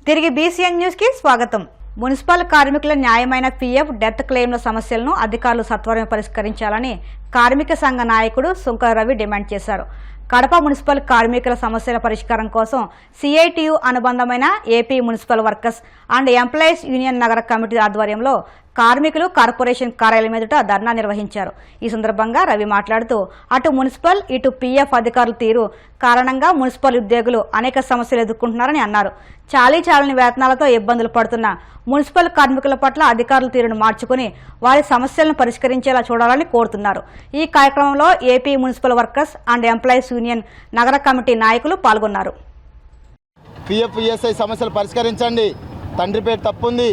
తిరిగి BCN news కి స్వాగతం. మున్సిపల్ కార్మికుల న్యాయమైన పీఎఫ్ డెత్ క్లెయిమ్ల సమస్యలను అధికారులు సత్వరమే పరిష్కరించాలని కార్మిక సంఘ నాయకుడు సుంకర రవి డిమాండ్ చేశారు. కడప మున్సిపల్ కార్మికుల సమస్యల పరిష్కారం కోసం సిఐటియు అనుబంధమైన AP municipal workers and employees union నగర కమిటీ ఆధ్వర్యంలో కార్మికులు కార్పొరేషన్ కార్యాలయం ఎదుట ధర్నా నిర్వహించారు. ఈ సందర్భంగా రవి మాట్లాడుతూ అటు మున్సిపల్ ఇటు పీఎఫ్ అధికారుల తీరు కారణంగా మున్సిపల్ ఉద్యోగులు అనేక సమస్యలు ఎదుర్కొంటున్నారని అన్నారు. చాలని వేతనాలతో ఇబ్బందులు పడుతున్న మున్సిపల్ కార్మికుల పట్ల అధికారుల తీరును మార్చుకుని వారి సమస్యలను పరిష్కరించేలా చూడాలని కోరుతున్నారు. ఈ కార్యక్రమంలో AP municipal workers and employees union నగర కమిటీ నాయకులు పాల్గొన్నారు. పీఎఫ్ ఈఎస్ఐ సమస్యలు పరిష్కరించండి. తండ్రి పేరు తప్పుంది,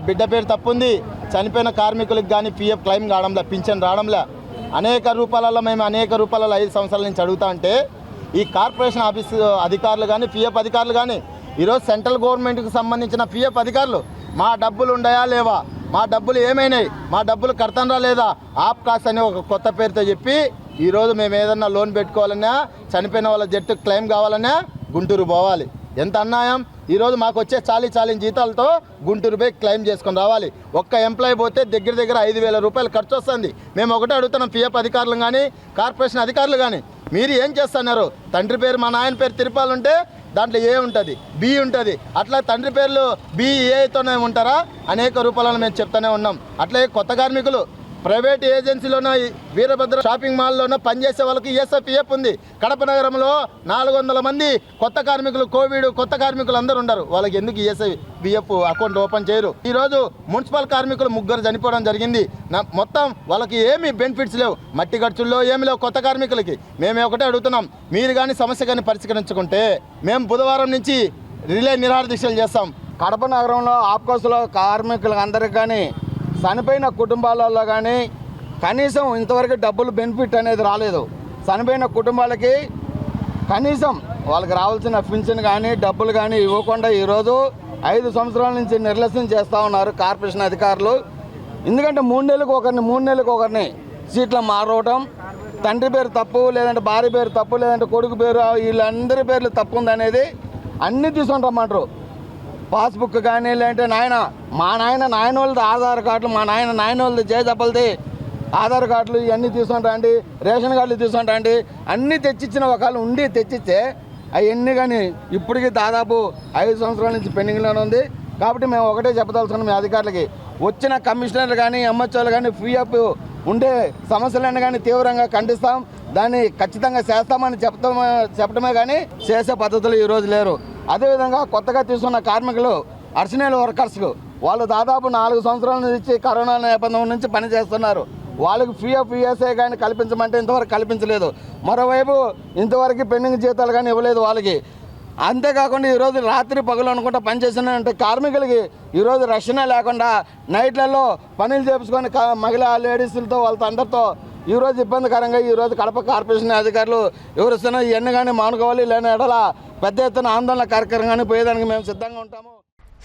బిడ్డ పేరు తప్పుంది, చనిపోయిన కార్మికులకు కానీ పీఎఫ్ క్లెయిమ్ కావడంలా, పింఛన్ రావడంలా, అనేక రూపాలలో మేము 5 సంవత్సరాల నుంచి అడుగుతా అంటే ఈ కార్పొరేషన్ ఆఫీసు అధికారులు కానీ పీఎఫ్ అధికారులు కానీ ఈరోజు సెంట్రల్ గవర్నమెంట్కి సంబంధించిన పీఎఫ్ అధికారులు మా డబ్బులు ఉన్నాయా లేవా, మా డబ్బులు ఏమైనాయి, మా డబ్బులు కడతారా లేదా, ఆప్ కాస్ట్ అనే ఒక కొత్త పేరుతో చెప్పి ఈరోజు మేము ఏదన్నా లోన్ పెట్టుకోవాలన్నా, చనిపోయిన వాళ్ళ జట్టు క్లెయిమ్ కావాలన్నా గుంటూరు పోవాలి. ఎంత అన్యాయం! ఈరోజు మాకు వచ్చే చాలీ జీతాలతో గుంటూరు పోయి క్లెయిమ్ చేసుకొని రావాలి. ఒక్క ఎంప్లాయీ పోతే దగ్గర 5,000 రూపాయలు ఖర్చు వస్తుంది. మేము ఒకటే అడుగుతున్నాం, పీఎఫ్ అధికారులు కానీ కార్పొరేషన్ అధికారులు కానీ, మీరు ఏం చేస్తున్నారు? తండ్రి పేరు మా నాయన పేరు తిరుపాలంటే దాంట్లో ఏ ఉంటుంది, బి ఉంటుంది. అట్లా తండ్రి పేర్లు బిఏతోనే ఉంటారా? అనేక రూపాయలను మేము చెప్తూనే ఉన్నాం. అట్లే కొత్త కార్మికులు ప్రైవేట్ ఏజెన్సీలోనో వీరభద్ర షాపింగ్ మాల్లోనో పనిచేసే వాళ్ళకి ఈఎస్ఐపిఎఫ్ ఉంది. కడప నగరంలో 400 మంది కొత్త కార్మికులు, కోవిడ్ కొత్త కార్మికులు అందరూ ఉన్నారు. వాళ్ళకి ఎందుకు ఈఎస్ఐపిఎఫ్ అకౌంట్ ఓపెన్ చేయరు? ఈరోజు మున్సిపల్ కార్మికులు 3 చనిపోవడం జరిగింది. మొత్తం వాళ్ళకి ఏమి బెనిఫిట్స్ లేవు, మట్టి ఖర్చుల్లో ఏమి లేవు కొత్త కార్మికులకి. మేము ఒకటే అడుగుతున్నాం, మీరు కానీ సమస్య కానీ పరిష్కరించుకుంటే మేము బుధవారం నుంచి రిలే నిరాహార దీక్షలు చేస్తాం. కడప నగరంలో ఆప్కోస్లో కార్మికులకు అందరికి కానీ చనిపోయిన కుటుంబాలలో కానీ కనీసం ఇంతవరకు డబ్బులు బెనిఫిట్ అనేది రాలేదు. చనిపోయిన కుటుంబాలకి కనీసం వాళ్ళకి రావాల్సిన పింఛన్ కానీ డబ్బులు కానీ ఇవ్వకుండా ఈరోజు 5 సంవత్సరాల నుంచి నిర్లక్ష్యం చేస్తూ ఉన్నారు కార్పొరేషన్ అధికారులు. ఎందుకంటే 3 నెలలకు ఒకరిని సీట్లు మారవటం, తండ్రి పేరు తప్పు, లేదంటే భార్య పేరు తప్పు, లేదంటే కొడుకు పేరు, వీళ్ళందరి పేర్లు తప్పు ఉందనేది అన్నీ తీసుకుంటామంటారు. పాస్బుక్ కానీ, లేదంటే మా నాయన వాళ్ళది ఆధార్ కార్డులు, మా నాయన వాళ్ళది జేజబ్బలది ఆధార్ కార్డులు ఇవన్నీ తీసుకుంటాండి, రేషన్ కార్డులు తీసుకుంటాండి, అన్నీ తెచ్చిచ్చిన ఒకళ్ళు ఉండి తెచ్చిస్తే అవన్నీ కానీ ఇప్పటికీ దాదాపు 5 సంవత్సరాల నుంచి పెండింగ్లోనే ఉంది. కాబట్టి మేము ఒకటే చెప్పదలుచుకున్నాం, మీ అధికారులకి వచ్చిన కమిషనర్లు కానీ ఎంహెచ్ఓలు కానీ పీఎఫ్ ఉండే సమస్యలను కానీ తీవ్రంగా ఖండిస్తాం. దాన్ని ఖచ్చితంగా చేస్తామని చెప్పడమే కానీ చేసే పద్ధతులు ఈరోజు లేరు. అదేవిధంగా కొత్తగా తీసుకున్న కార్మికులు అర్సనల్ వర్కర్స్కు వాళ్ళు దాదాపు 4 సంవత్సరాల నుంచి కరోనా నేపథ్యం నుంచి పనిచేస్తున్నారు. వాళ్ళకి పీఎఫ్ ఈఎస్ఐ కానీ కల్పించమంటే ఇంతవరకు కల్పించలేదు. మరోవైపు ఇంతవరకు పెండింగ్ జీతాలు కానీ ఇవ్వలేదు వాళ్ళకి. అంతేకాకుండా ఈరోజు రాత్రి పగలు అనుకుంటా పనిచేసిన కార్మికులకి ఈరోజు రక్షణ లేకుండా నైట్లలో పనులు చేపించుకొని మహిళా లేడీస్లతో వాళ్ళతో అందరితో ఈరోజు ఇబ్బందికరంగా ఈరోజు కడప కార్పొరేషన్ అధికారులు ఎవరిస్తున్నా ఇవన్నీ కానీ మానుకోవాలి. లేని ఎడల పెద్ద ఎత్తున ఆందోళన కార్యక్రమం కానీ పోయేదానికి మేము సిద్ధంగా ఉంటాము.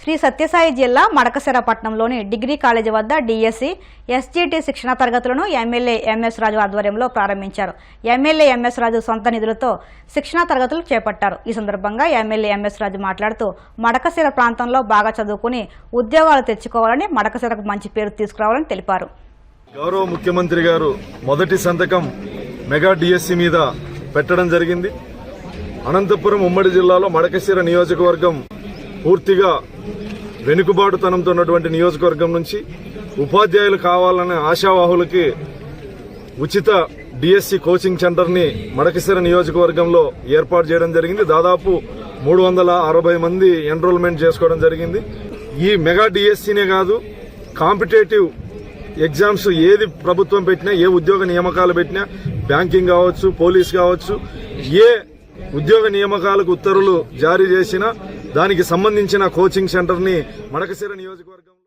శ్రీ సత్యసాయి జిల్లా మడకశిర పట్టణంలోని డిగ్రీ కాలేజీ వద్ద డిఎస్సి, ఎస్జిటి శిక్షణ తరగతులను ఎమ్మెల్యే ఎంఎస్ రాజు ఆధ్వర్యంలో ప్రారంభించారు. ఎమ్మెల్యే ఎంఎస్ రాజు సొంత నిధులతో శిక్షణ తరగతులు చేపట్టారు. ఈ సందర్భంగా ఎమ్మెల్యే ఎంఎస్ రాజు మాట్లాడుతూ మడకశిర ప్రాంతంలో బాగా చదువుకుని ఉద్యోగాలు తెచ్చుకోవాలని, మడకశిరకు మంచి పేరు తీసుకురావాలని తెలిపారు. గౌరవ ముఖ్యమంత్రి గారు మొదటి సంతకం మెగా డిఎస్సి మీద పెట్టడం జరిగింది. అనంతపురం ఉమ్మడి జిల్లాలో మడకశిర నియోజకవర్గం పూర్తిగా వెనుకబాటుతనంతో ఉన్నటువంటి నియోజకవర్గం నుంచి ఉపాధ్యాయులు కావాలనే ఆశావాహులకి ఉచిత డిఎస్సి కోచింగ్ సెంటర్ని మడకశిర నియోజకవర్గంలో ఏర్పాటు చేయడం జరిగింది. దాదాపు 360 మంది ఎన్రోల్మెంట్ చేసుకోవడం జరిగింది. ఈ మెగా డిఎస్సినే కాదు, కాంపిటేటివ్ ఎగ్జామ్స్ ఏది ప్రభుత్వం పెట్టినా, ఏ ఉద్యోగ నియామకాలు పెట్టినా, బ్యాంకింగ్ కావచ్చు, పోలీస్ కావచ్చు, ఏ ఉద్యోగ నియామకాలకు ఉత్తర్వులు జారీ చేసినా దానికి సంబంధించిన కోచింగ్ సెంటర్ని మడకశిర నియోజకవర్గంలో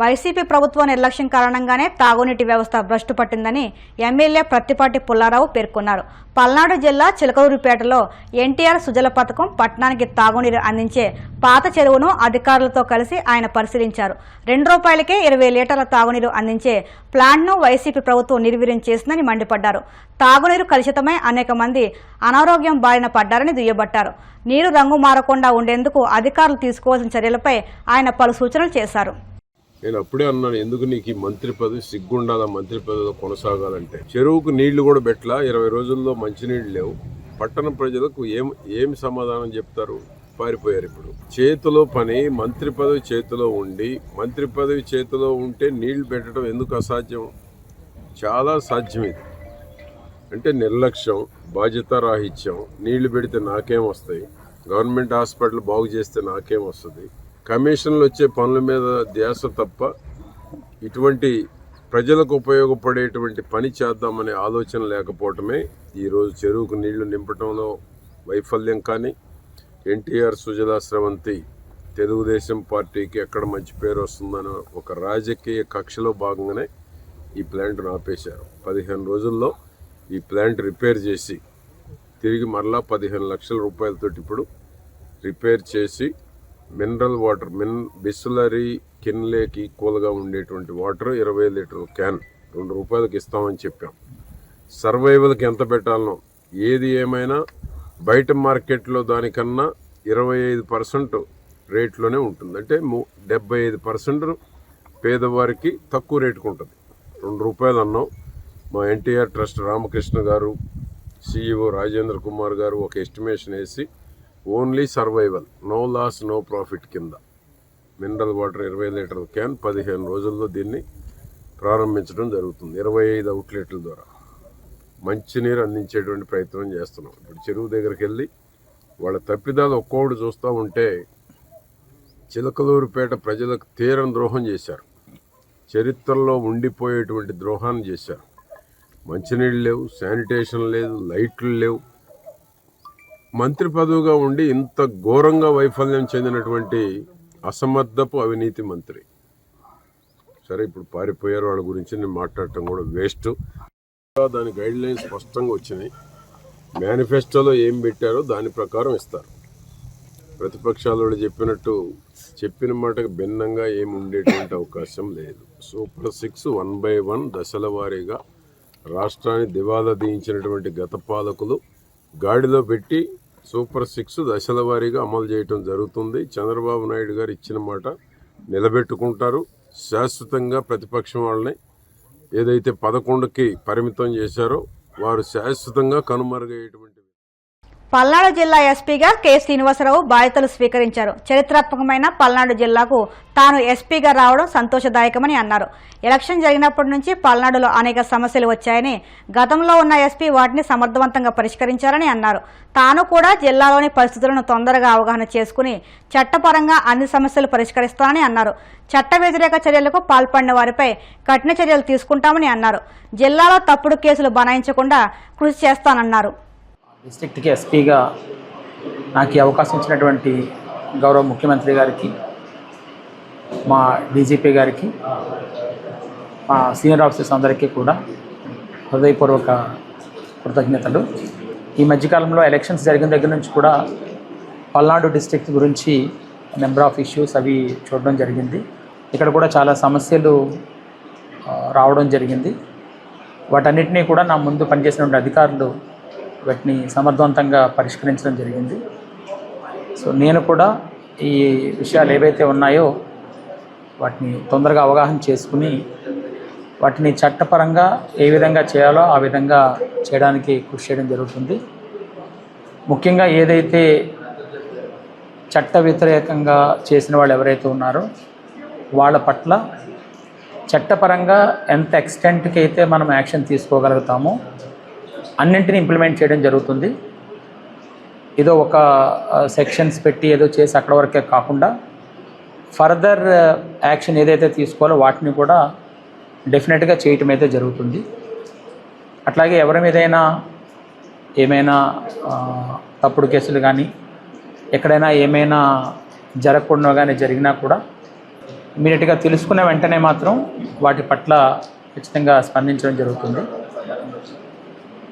వైసీపీ ప్రభుత్వ నిర్లక్ష్యం కారణంగానే తాగునీటి వ్యవస్థ భ్రష్టు పట్టిందని ఎమ్మెల్యే ప్రత్తిపాటి పుల్లారావు పేర్కొన్నారు. పల్నాడు జిల్లా చిలకలూరిపేటలో ఎన్టీఆర్ సుజల పథకం పట్టణానికి తాగునీరు అందించే పాత చెరువును అధికారులతో కలిసి ఆయన పరిశీలించారు. ₹2కే 20 లీటర్ల తాగునీరు అందించే ప్లాంట్ను వైసీపీ ప్రభుత్వం నిర్వీర్యం చేసిందని మండిపడ్డారు. తాగునీరు కలుషితమై అనేక మంది అనారోగ్యం బారిన పడ్డారని దుయ్యబట్టారు. నీరు రంగు మారకుండా ఉండేందుకు అధికారులు తీసుకోవాల్సిన చర్యలపై ఆయన పలు సూచనలు చేశారు. నేను అప్పుడే అన్నాను, ఎందుకు నీకు ఈ మంత్రి పదవి సిగ్గుండాలా? మంత్రి పదవిలో కొనసాగాలంటే చెరువుకు నీళ్లు కూడా పెట్టలా, 20 రోజుల్లో మంచినీళ్ళు లేవు. పట్టణ ప్రజలకు ఏం సమాధానం చెప్తారు? పారిపోయారు. ఇప్పుడు చేతిలో పని, మంత్రి పదవి చేతిలో ఉండి, మంత్రి పదవి చేతిలో ఉంటే నీళ్లు పెట్టడం ఎందుకు అసాధ్యం? చాలా సాధ్యం. ఇది అంటే నిర్లక్ష్యం, బాధ్యతారాహిత్యం. నీళ్లు పెడితే నాకేం వస్తాయి, గవర్నమెంట్ హాస్పిటల్ బాగు చేస్తే నాకేం వస్తుంది, కమిషన్లు వచ్చే పనుల మీద ధ్యాస తప్ప ఇటువంటి ప్రజలకు ఉపయోగపడేటువంటి పని చేద్దామనే ఆలోచన లేకపోవటమే ఈరోజు చెరువుకు నీళ్లు నింపటంలో వైఫల్యం. కానీ ఎన్టీఆర్ సుజలా స్రవంతి తెలుగుదేశం పార్టీకి ఎక్కడ మంచి పేరు వస్తుందనో ఒక రాజకీయ కక్షలో భాగంగానే ఈ ప్లాంట్ను ఆపేశారు. 15 రోజుల్లో ఈ ప్లాంట్ రిపేర్ చేసి తిరిగి మరలా 15 లక్షల రూపాయలతో ఇప్పుడు రిపేర్ చేసి మినరల్ వాటర్, బిస్లరీ కిన్లేకి ఈక్వల్గా ఉండేటువంటి వాటర్ 20 లీటర్ల క్యాన్ ₹2 ఇస్తామని చెప్పాం. సర్వైవల్కి ఎంత పెట్టాలనో, ఏది ఏమైనా బయట మార్కెట్లో దానికన్నా 25% రేట్లోనే ఉంటుంది. అంటే 75% పేదవారికి తక్కువ రేటుకు ఉంటుంది. ₹2 అన్నాం. మా ఎన్టీఆర్ ట్రస్ట్ రామకృష్ణ గారు, CEO రాజేంద్ర కుమార్ గారు ఒక ఎస్టిమేషన్ వేసి only survival, no loss no profit కింద మినరల్ వాటర్ 20 లీటర్ల క్యాన్ 15 రోజుల్లో దీన్ని ప్రారంభించడం జరుగుతుంది. 25 అవుట్లెట్ల ద్వారా మంచినీరు అందించేటువంటి ప్రయత్నం చేస్తున్నాం. ఇప్పుడు చెరువు దగ్గరికి వెళ్ళి వాళ్ళ తప్పిదాలు ఒక్కోడు చూస్తూ ఉంటే చిలకలూరుపేట ప్రజలకు తీరం ద్రోహం చేశారు. చరిత్రలో ఉండిపోయేటువంటి ద్రోహాన్ని చేశారు. మంచినీళ్ళు లేవు, శానిటేషన్ లేదు, లైట్లు లేవు. మంత్రి పదవిగా ఉండి ఇంత ఘోరంగా వైఫల్యం చెందినటువంటి అసమర్థపు అవినీతి మంత్రి. సరే, ఇప్పుడు పారిపోయారు, వాళ్ళ గురించి నేను మాట్లాడటం కూడా వేస్ట్. దాని గైడ్ లైన్స్ స్పష్టంగా వచ్చినాయి. మేనిఫెస్టోలో ఏం పెట్టారో దాని ప్రకారం ఇస్తారు. ప్రతిపక్షాలు వాళ్ళు చెప్పిన మాటకు భిన్నంగా ఏమి ఉండేటువంటి అవకాశం లేదు. సూపర్ 6 1 by 1 దశల వారీగా రాష్ట్రాన్ని దివాలా తీయించినటువంటి గత పాలకులు గాడిలో పెట్టి సూపర్ 6 దశల వారీగా అమలు చేయటం జరుగుతుంది. చంద్రబాబు నాయుడు గారు ఇచ్చిన మాట నిలబెట్టుకుంటారు. శాశ్వతంగా ప్రతిపక్షం వాళ్ళని ఏదైతే 11కి పరిమితం చేశారో వారు శాశ్వతంగా కనుమరుగయ్యేటువంటి. పల్నాడు జిల్లా ఎస్పీగా కె శ్రీనివాసరావు బాధ్యతలు స్వీకరించారు. చరిత్రాత్మకమైన పల్నాడు జిల్లాకు తాను ఎస్పీగా రావడం సంతోషదాయకమని అన్నారు. ఎలక్షన్ జరిగినప్పటి నుంచి పల్నాడులో అనేక సమస్యలు వచ్చాయని, గతంలో ఉన్న ఎస్పీ వాటిని సమర్థవంతంగా పరిష్కరించారని అన్నారు. తాను కూడా జిల్లాలోని పరిస్థితులను తొందరగా అవగాహన చేసుకుని చట్టపరంగా అన్ని సమస్యలు పరిష్కరిస్తానని అన్నారు. చట్ట వ్యతిరేక చర్యలకు పాల్పడిన వారిపై కఠిన చర్యలు తీసుకుంటామని అన్నారు. జిల్లాలో తప్పుడు కేసులు బనాయించకుండా కృషి చేస్తానన్నారు. డిస్ట్రిక్ట్కి ఎస్పీగా నాకు ఈ అవకాశం ఇచ్చినటువంటి గౌరవ ముఖ్యమంత్రి గారికి, మా డీజీపీ గారికి, మా సీనియర్ ఆఫీసర్స్ అందరికీ కూడా హృదయపూర్వక కృతజ్ఞతలు. ఈ మధ్యకాలంలో ఎలక్షన్స్ జరిగిన దగ్గర నుంచి కూడా పల్నాడు డిస్ట్రిక్ట్ గురించి నెంబర్ ఆఫ్ ఇష్యూస్ అవి చూడడం జరిగింది. ఇక్కడ కూడా చాలా సమస్యలు రావడం జరిగింది. వాటన్నిటినీ కూడా నా ముందు పనిచేసినటువంటి అధికారులు వాటిని సమర్థవంతంగా పరిష్కరించడం జరిగింది. సో నేను కూడా ఈ విషయాలు ఏవైతే ఉన్నాయో వాటిని తొందరగా అవగాహన చేసుకుని వాటిని చట్టపరంగా ఏ విధంగా చేయాలో ఆ విధంగా చేయడానికి కృషి చేయడం జరుగుతుంది. ముఖ్యంగా ఏదైతే చట్ట వ్యతిరేకంగా చేసిన వాళ్ళు ఎవరైతే ఉన్నారో వాళ్ళ పట్ల చట్టపరంగా ఎంత ఎక్స్టెంట్కి అయితే మనం యాక్షన్ తీసుకోగలుగుతామో అన్నింటినీ ఇంప్లిమెంట్ చేయడం జరుగుతుంది. ఏదో ఒక సెక్షన్స్ పెట్టి ఏదో చేసి అక్కడ వరకే కాకుండా ఫర్దర్ యాక్షన్ ఏదైతే తీసుకోవాలో వాటిని కూడా డెఫినెట్గా చేయటం అయితే జరుగుతుంది. అట్లాగే ఎవరి మీదైనా ఏమైనా తప్పుడు కేసులు కానీ ఎక్కడైనా ఏమైనా జరగకుండా కానీ జరిగినా కూడా ఇమీడియట్గా తెలుసుకున్న వెంటనే మాత్రం వాటి పట్ల ఖచ్చితంగా స్పందించడం జరుగుతుంది.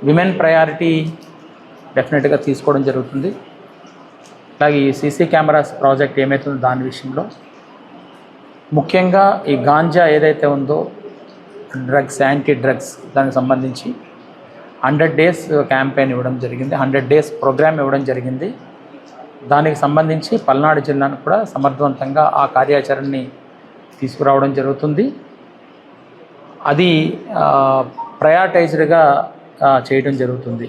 విమెన్ ప్రయారిటీ డెఫినెట్గా తీసుకోవడం జరుగుతుంది. అలాగే ఈ సీసీ కెమెరాస్ ప్రాజెక్ట్ ఏమవుతుందో దాని విషయంలో ముఖ్యంగా ఈ గాంజా ఏదైతే ఉందో డ్రగ్స్, యాంటీ డ్రగ్స్, దానికి సంబంధించి 100 days క్యాంపెయిన్ ఇవ్వడం జరిగింది, 100 days ప్రోగ్రామ్ ఇవ్వడం జరిగింది. దానికి సంబంధించి పల్నాడు జిల్లాను కూడా సమర్థవంతంగా ఆ కార్యాచరణని తీసుకురావడం జరుగుతుంది. అది ప్రయారిటైజ్డ్గా చేయడం జరుగుతుంది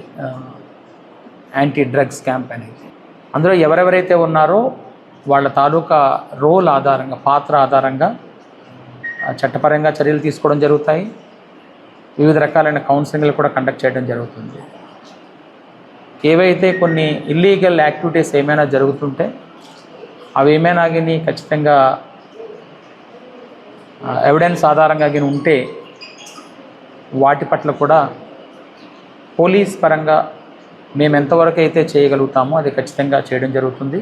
యాంటీ డ్రగ్స్ క్యాంపెయిన్. అందులో ఎవరెవరైతే ఉన్నారో వాళ్ళ తాలూకా రోల్ ఆధారంగా, పాత్ర ఆధారంగా చట్టపరంగా చర్యలు తీసుకోవడం జరుగుతాయి. వివిధ రకాలైన కౌన్సిలింగ్లు కూడా కండక్ట్ చేయడం జరుగుతుంది. ఏవైతే కొన్ని ఇల్లీగల్ యాక్టివిటీస్ ఏమైనా జరుగుతుంటే అవి ఏమైనా కానీ ఖచ్చితంగా ఎవిడెన్స్ ఆధారంగా కానీ ఉంటే వాటి పట్ల కూడా పోలీస్ పరంగా మేము ఎంతవరకు అయితే చేయగలుగుతామో అది ఖచ్చితంగా చేయడం జరుగుతుంది.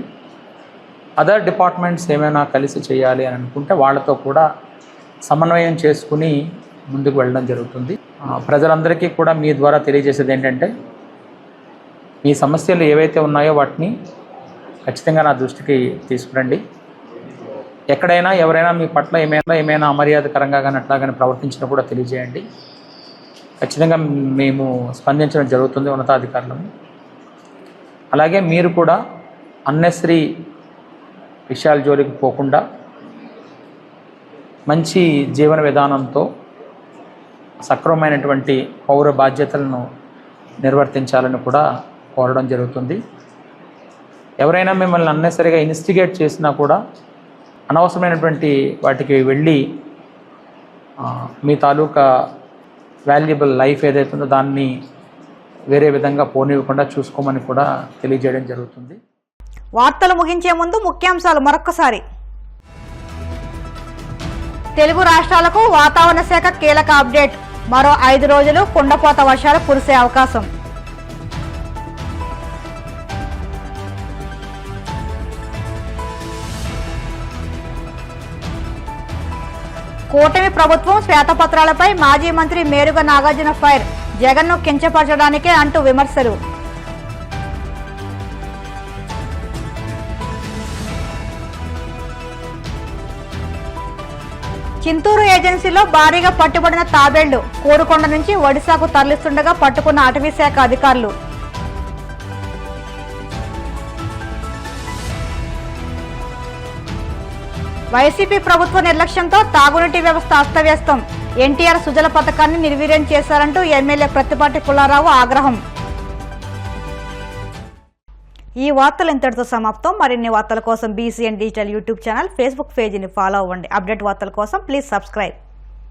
అదర్ డిపార్ట్మెంట్స్ ఏమైనా కలిసి చేయాలి అని అనుకుంటే వాళ్ళతో కూడా సమన్వయం చేసుకుని ముందుకు వెళ్ళడం జరుగుతుంది. ప్రజలందరికీ కూడా మీ ద్వారా తెలియజేసేది ఏంటంటే మీ సమస్యలు ఏవైతే ఉన్నాయో వాటిని ఖచ్చితంగా నా దృష్టికి తీసుకురండి. ఎక్కడైనా ఎవరైనా మీ పట్ల ఏమైనా అమర్యాదకరంగా కానీ అట్లా కానీ ప్రవర్తించినా కూడా తెలియజేయండి. ఖచ్చితంగా మేము స్పందించడం జరుగుతుంది ఉన్నతాధికారులను. అలాగే మీరు కూడా అన్నెసరీ విషయాల జోలికి పోకుండా మంచి జీవన విధానంతో సక్రమమైనటువంటి పౌర బాధ్యతలను నిర్వర్తించాలని కూడా కోరడం జరుగుతుంది. ఎవరైనా మిమ్మల్ని అన్నెసరిగా ఇన్స్టిగేట్ చేసినా కూడా అనవసరమైనటువంటి వాటికి వెళ్ళి మీ తాలూకా వాల్యుబుల్ లైఫ్ ఏదైతే ఉందో దాన్ని వేరే విధంగా పోనివ్వకుండా చూసుకోమని కూడా తెలియజేయడం జరుగుతుంది. వార్తలు ముగించే ముందు ముఖ్యాంశాలు మరొక్కసారి. తెలుగు రాష్ట్రాలకు వాతావరణ శాఖ కీలక అప్డేట్. మరో 5 రోజులు కుండపోత వర్షాలు కురిసే అవకాశం. కూటమి ప్రభుత్వం శ్వేతపత్రాలపై మాజీ మంత్రి మేరుగ నాగార్జున ఫైర్. జగన్ను కించపరచడానికే అంటూ విమర్శలు. చింతూరు ఏజెన్సీలో భారీగా పట్టుబడిన తాబేళ్లు. కోరుకొండ నుంచి ఒడిశాకు తరలిస్తుండగా పట్టుకున్న అటవీశాఖ అధికారులు. వైసీపీ ప్రభుత్వ నిర్లక్ష్యంతో తాగునీటి వ్యవస్థ అస్తవ్యస్తం. ఎన్టీఆర్ సుజల పథకాన్ని నిర్వీర్యం చేశారంటూ ఎమ్మెల్యే ప్రత్తిపాటి పుల్లారావు ఆగ్రహం. ఈ వార్తలు ఇంతటితో సమాప్తం. మరిన్ని వార్తల కోసం BCN digital YouTube channel, Facebook పేజీని ఫాలో అవ్వండి. అప్డేట్ వార్తల కోసం ప్లీజ్ సబ్స్క్రైబ్.